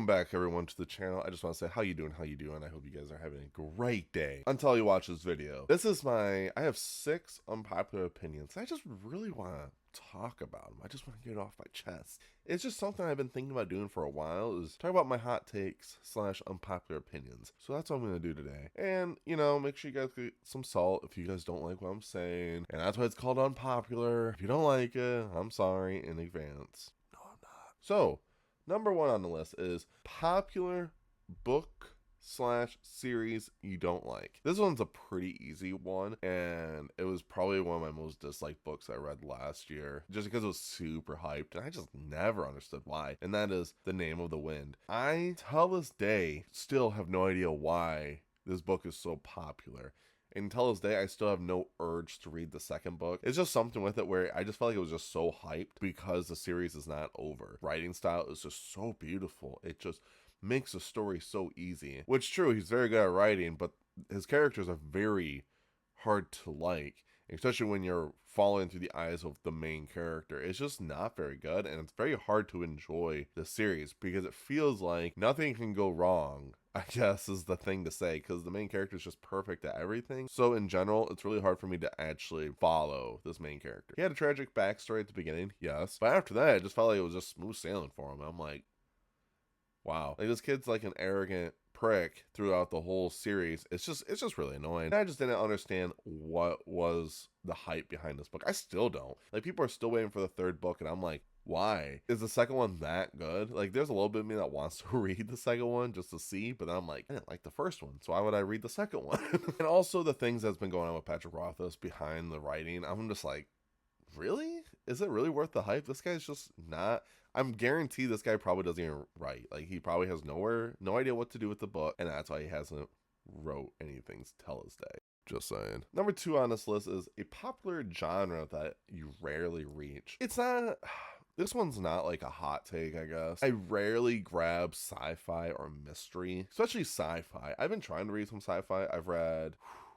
back, everyone, to the channel. I just want to say how you doing, I hope you guys are having a great day until you watch this video. I have 6 unpopular opinions. I just really want to talk about them. I just want to get it off my chest. It's just something I've been thinking about doing for a while, is talk about my hot takes / unpopular opinions. So that's what I'm going to do today. And, you know, make sure you guys get some salt if you guys don't like what I'm saying. And that's why it's called unpopular. If you don't like it, I'm sorry in advance. No, I'm not. So, number 1 on the list is popular book / series you don't like. This one's a pretty easy one, and it was probably one of my most disliked books I read last year, just because it was super hyped, and I just never understood why, and that is The Name of the Wind. I, till this day, still have no idea why this book is so popular. And until this day, I still have no urge to read the second book. It's just something with it where I just felt like it was just so hyped because the series is not over. Writing style is just so beautiful. It just makes the story so easy. Which, true, he's very good at writing, but his characters are very hard to like, especially when you're following through the eyes of the main character. It's just not very good, and it's very hard to enjoy the series because it feels like nothing can go wrong, I guess is the thing to say, because the main character is just perfect at everything. So in general, it's really hard for me to actually follow this main character. He had a tragic backstory at the beginning, yes, but after that, it just felt like it was just smooth sailing for him. I'm like, wow, like this kid's like an arrogant prick throughout the whole series. It's just really annoying. I just didn't understand what was the hype behind this book. I still don't. Like, people are still waiting for the 3rd book, and I'm like, why? Is the second one that good? Like, there's a little bit of me that wants to read the second one just to see, but then I'm like, I didn't like the first one, so why would I read the second one? And also the things that's been going on with Patrick Rothfuss behind the writing, I'm just like, really? Is it really worth the hype? This guy's just not. I'm guaranteed this guy probably doesn't even write. Like, he probably has no idea what to do with the book, and that's why he hasn't wrote anything till this day. Just saying. Number 2 on this list is a popular genre that you rarely reach. It's not. This one's not like a hot take, I guess. I rarely grab sci-fi or mystery, especially sci-fi. I've been trying to read some sci-fi.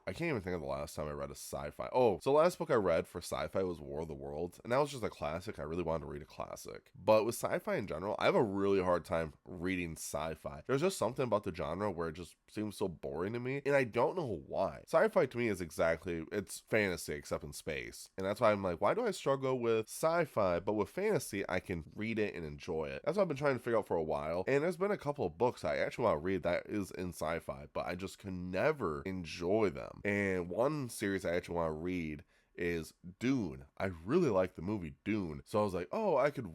I can't even think of the last time I read a sci-fi. Oh, so the last book I read for sci-fi was War of the Worlds, and that was just a classic. I really wanted to read a classic. But with sci-fi in general, I have a really hard time reading sci-fi. There's just something about the genre where it just seems so boring to me, and I don't know why. Sci-fi to me is it's fantasy except in space, and that's why I'm like, why do I struggle with sci-fi, but with fantasy, I can read it and enjoy it? That's what I've been trying to figure out for a while, and there's been a couple of books I actually want to read that is in sci-fi, but I just can never enjoy them. And one series I actually want to read is Dune. I really like the movie Dune. So I was like, oh, I could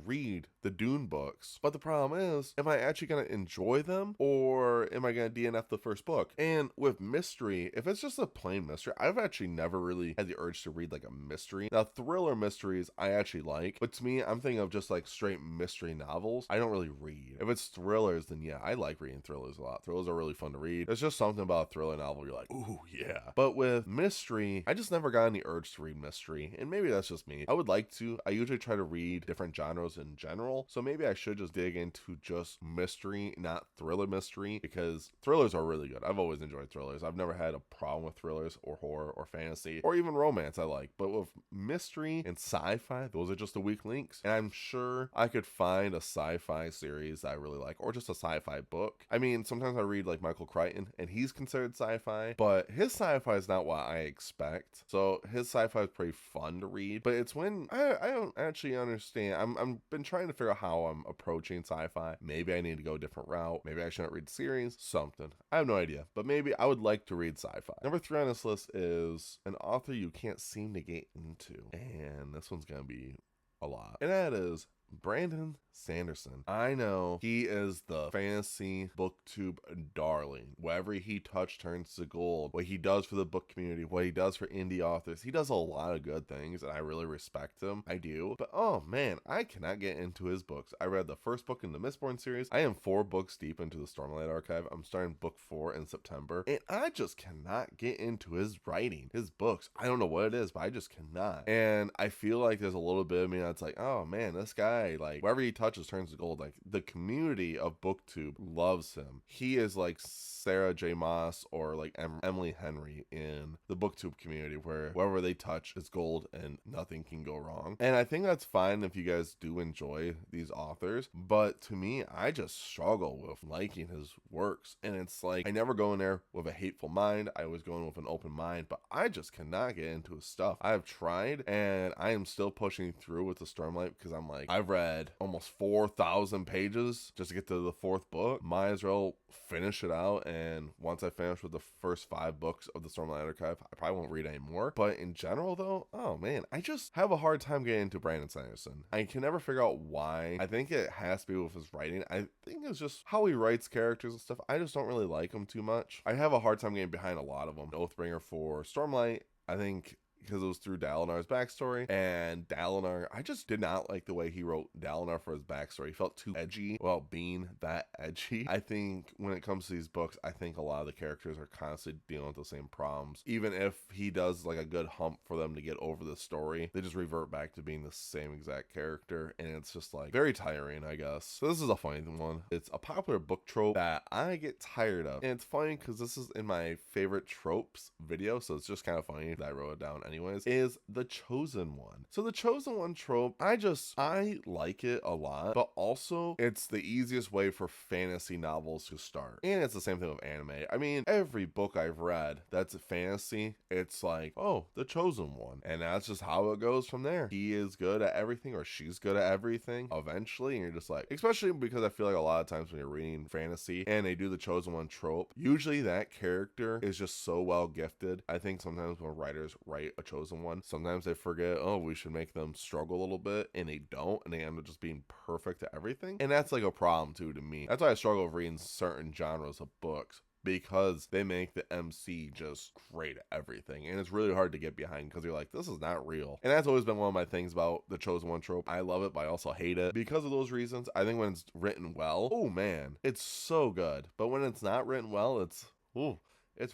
read the Dune books. But the problem is, am I actually going to enjoy them, or am I going to DNF the first book? And with mystery, if it's just a plain mystery, I've actually never really had the urge to read like a mystery. Now, thriller mysteries I actually like, but to me, I'm thinking of just like straight mystery novels. I don't really read. If it's thrillers, then yeah, I like reading thrillers a lot. Thrillers are really fun to read. There's just something about a thriller novel you're like, ooh, yeah. But with mystery, I just never got any urge to read mystery, and maybe that's just me. I would like to. I usually try to read different genres in general, so maybe I should just dig into just mystery, not thriller mystery, because thrillers are really good. I've always enjoyed thrillers. I've never had a problem with thrillers or horror or fantasy or even romance I like, but with mystery and sci-fi, those are just the weak links, and I'm sure I could find a sci-fi series that I really like, or just a sci-fi book. I mean, sometimes I read like Michael Crichton, and he's considered sci-fi, but his sci-fi is not what I expect, so his sci-fi is pretty fun to read, but it's when I don't actually understand. I'm been trying to figure out how I'm approaching sci-fi. Maybe I need to go a different route. Maybe I shouldn't read series, something. I have no idea, but maybe I would like to read sci-fi. Number 3 on this list is an author you can't seem to get into, and this one's gonna be a lot, and that is Brandon Sanderson. I know he is the fantasy booktube darling. Whatever he touched turns to gold. What he does for the book community, what he does for indie authors, he does a lot of good things, and I really respect him. I do. But oh man, I cannot get into his books. I read the first book in the Mistborn series. I am 4 books deep into the Stormlight Archive. I'm starting book 4 in September, and I just cannot get into his writing, his books. I don't know what it is, but I just cannot. And I feel like there's a little bit of me that's like, oh man, this guy guy, like, wherever he touches turns to gold. Like, the community of BookTube loves him. He is like Sarah J. Maas or like Emily Henry in the BookTube community, where wherever they touch is gold and nothing can go wrong. And I think that's fine if you guys do enjoy these authors, but to me, I just struggle with liking his works. And it's like, I never go in there with a hateful mind. I always go in with an open mind, but I just cannot get into his stuff. I have tried, and I am still pushing through with the Stormlight because I'm like, I've read almost 4,000 pages just to get to the 4th book. Might as well finish it out. And once I finish with the first 5 books of the Stormlight Archive, I probably won't read anymore. But in general though, oh man, I just have a hard time getting into Brandon Sanderson. I can never figure out why. I think it has to be with his writing. I think it's just how he writes characters and stuff. I just don't really like him too much. I have a hard time getting behind a lot of them. Oathbringer for Stormlight, I think, because it was through Dalinar's backstory, and Dalinar, I just did not like the way he wrote Dalinar for his backstory. He felt too edgy without being that edgy. I think when it comes to these books, I think a lot of the characters are constantly dealing with the same problems. Even if he does like a good hump for them to get over the story, they just revert back to being the same exact character, and it's just like very tiring, I guess. So this is a funny one. It's a popular book trope that I get tired of, and it's funny because this is in my favorite tropes video, so it's just kind of funny that I wrote it down anyways, is the Chosen One. So the Chosen One trope, I like it a lot, but also it's the easiest way for fantasy novels to start. And it's the same thing with anime. I mean, every book I've read that's a fantasy, it's like, oh, the Chosen One. And that's just how it goes from there. He is good at everything, or she's good at everything eventually. And you're just like, especially because I feel like a lot of times when you're reading fantasy and they do the Chosen One trope, usually that character is just so well gifted. I think sometimes when writers write a Chosen One, sometimes they forget, oh, we should make them struggle a little bit, and they don't, and they end up just being perfect at everything. And that's like a problem too to me. That's why I struggle with reading certain genres of books, because they make the MC just great at everything, and it's really hard to get behind because you're like, this is not real. And that's always been one of my things about the Chosen One trope. I love it, but I also hate it because of those reasons. I think when it's written well, oh man, it's so good. But when it's not written well, it's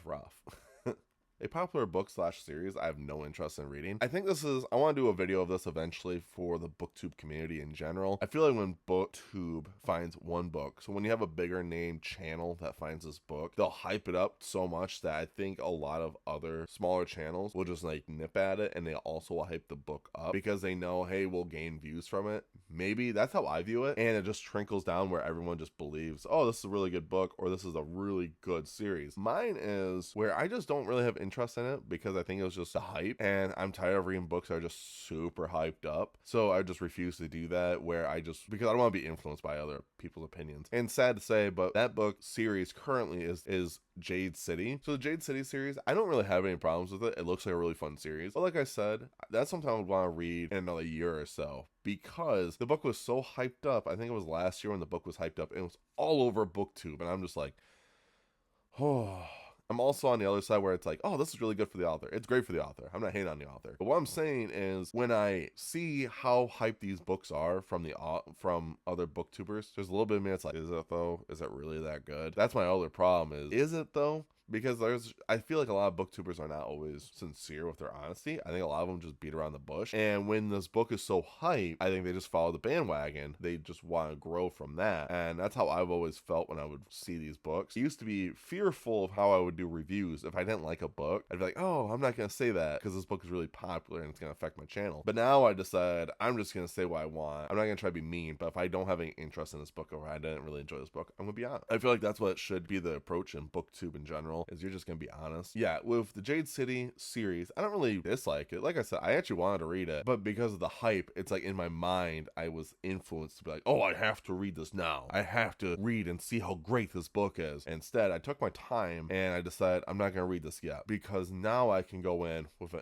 rough. A popular book / series I have no interest in reading. I want to do a video of this eventually for the BookTube community in general. I feel like when BookTube finds one book, so when you have a bigger name channel that finds this book, they'll hype it up so much that I think a lot of other smaller channels will just like nip at it, and they also will hype the book up because they know, hey, we'll gain views from it. Maybe that's how I view it, and it just trickles down where everyone just believes, oh, this is a really good book, or this is a really good series. Mine is where I just don't really have interest in it because I think it was just a hype, and I'm tired of reading books that are just super hyped up. So I just refuse to do that, because I don't want to be influenced by other people's opinions. And sad to say, but that book series currently is Jade City. So the Jade City series, I don't really have any problems with it. It looks like a really fun series. But like I said, that's something I would want to read in another year or so, because the book was so hyped up. I think it was last year when the book was hyped up, and it was all over BookTube, and I'm just like, oh. I'm also on the other side where it's like, oh, this is really good for the author. It's great for the author. I'm not hating on the author. But what I'm saying is, when I see how hyped these books are from other booktubers, there's a little bit of me that's like, is it though? Is it really that good? That's my other problem is it though? Because I feel like a lot of booktubers are not always sincere with their honesty. I think a lot of them just beat around the bush. And when this book is so hyped, I think they just follow the bandwagon. They just want to grow from that. And that's how I've always felt when I would see these books. I used to be fearful of how I would do reviews. If I didn't like a book, I'd be like, oh, I'm not going to say that because this book is really popular and it's going to affect my channel. But now I decide I'm just going to say what I want. I'm not going to try to be mean, but if I don't have any interest in this book or I didn't really enjoy this book, I'm going to be honest. I feel like that's what should be the approach in BookTube in general, is you're just gonna be honest. Yeah, with the Jade City series, I don't really dislike it. Like I said, I actually wanted to read it, but because of the hype, it's like in my mind, I was influenced to be like, oh, I have to read this now. I have to read and see how great this book is. Instead, I took my time and I decided I'm not gonna read this yet, because now I can go in with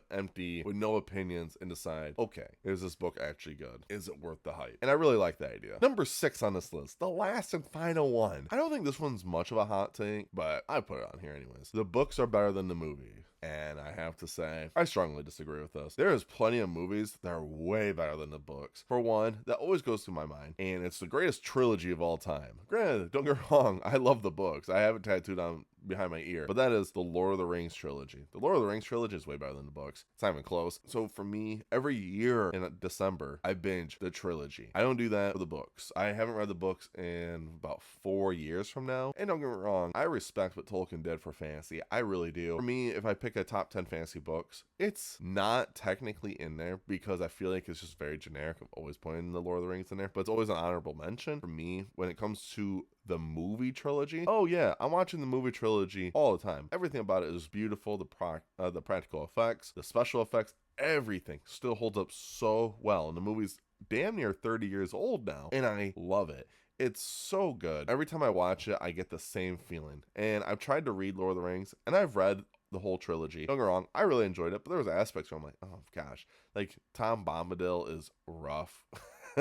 no opinions and decide, okay, is this book actually good? Is it worth the hype? And I really like that idea. Number 6 on this list, the last and final one. I don't think this one's much of a hot take, but I put it on here anyways. The books are better than the movie. And I have to say, I strongly disagree with this. There is plenty of movies that are way better than the books. For one, that always goes through my mind, and it's the greatest trilogy of all time. Granted, don't get me wrong, I love the books. I have it tattooed on behind my ear, but that is the Lord of the Rings trilogy. The Lord of the Rings trilogy is way better than the books. It's not even close. So for me, every year in December, I binge the trilogy. I don't do that with the books. I haven't read the books in about 4 years from now. And don't get me wrong, I respect what Tolkien did for fantasy. I really do. For me, if I pick a top 10 fantasy books, it's not technically in there because I feel like it's just very generic. I've always pointed the Lord of the Rings in there, but it's always an honorable mention for me when it comes to the movie trilogy. Oh yeah, I'm watching the movie trilogy all the time. Everything about it is beautiful. The practical effects, the special effects, everything still holds up so well. And the movie's damn near 30 years old now, and I love it. It's so good. Every time I watch it, I get the same feeling. And I've tried to read Lord of the Rings, and I've read the whole trilogy. Don't get me wrong, I really enjoyed it, but there was aspects where I'm like, oh gosh, like Tom Bombadil is rough.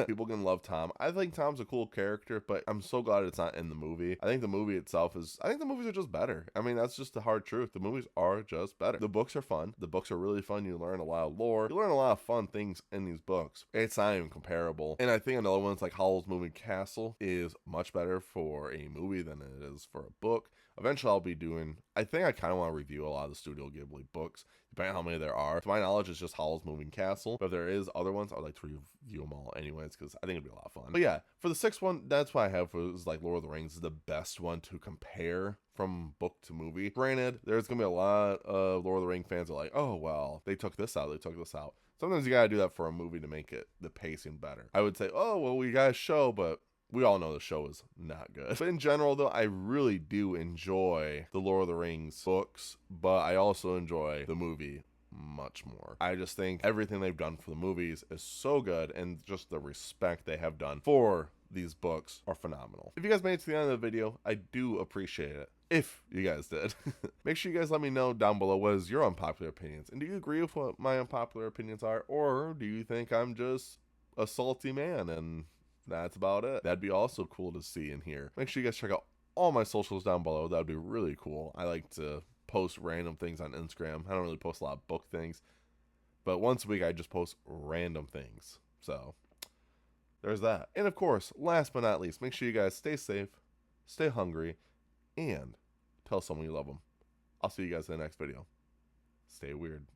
People can love Tom. I think Tom's a cool character, but I'm so glad it's not in the movie. I think the movie itself I think the movies are just better. I mean, that's just the hard truth. The movies are just better. The books are fun. The books are really fun. You learn a lot of lore. You learn a lot of fun things in these books. It's not even comparable. And I think another one's like Howl's Moving Castle is much better for a movie than it is for a book. Eventually I'll be doing, I think I kind of want to review a lot of the Studio Ghibli books, depending on how many there are. To my knowledge, it's just Howl's Moving Castle, but if there is other ones, I'd like to review them all anyways, because I think it'd be a lot of fun. But yeah, for the sixth one, that's what I have for is like Lord of the Rings is the best one to compare from book to movie. Granted, there's gonna be a lot of Lord of the Rings fans that are like, oh well, they took this out, they took this out. Sometimes you gotta do that for a movie to make it the pacing better. I would say, oh well, we got a show, but we all know the show is not good. But in general, though, I really do enjoy the Lord of the Rings books, but I also enjoy the movie much more. I just think everything they've done for the movies is so good, and just the respect they have done for these books are phenomenal. If you guys made it to the end of the video, I do appreciate it. If you guys did. Make sure you guys let me know down below what is your unpopular opinions. And do you agree with what my unpopular opinions are? Or do you think I'm just a salty man and that's about it? That'd be also cool to see and hear. Make sure you guys check out all my socials down below. That would be really cool. I like to post random things on Instagram. I don't really post a lot of book things, but once a week I just post random things. So there's that. And of course, last but not least, make sure you guys stay safe, stay hungry, and tell someone you love them. I'll see you guys in the next video. Stay weird.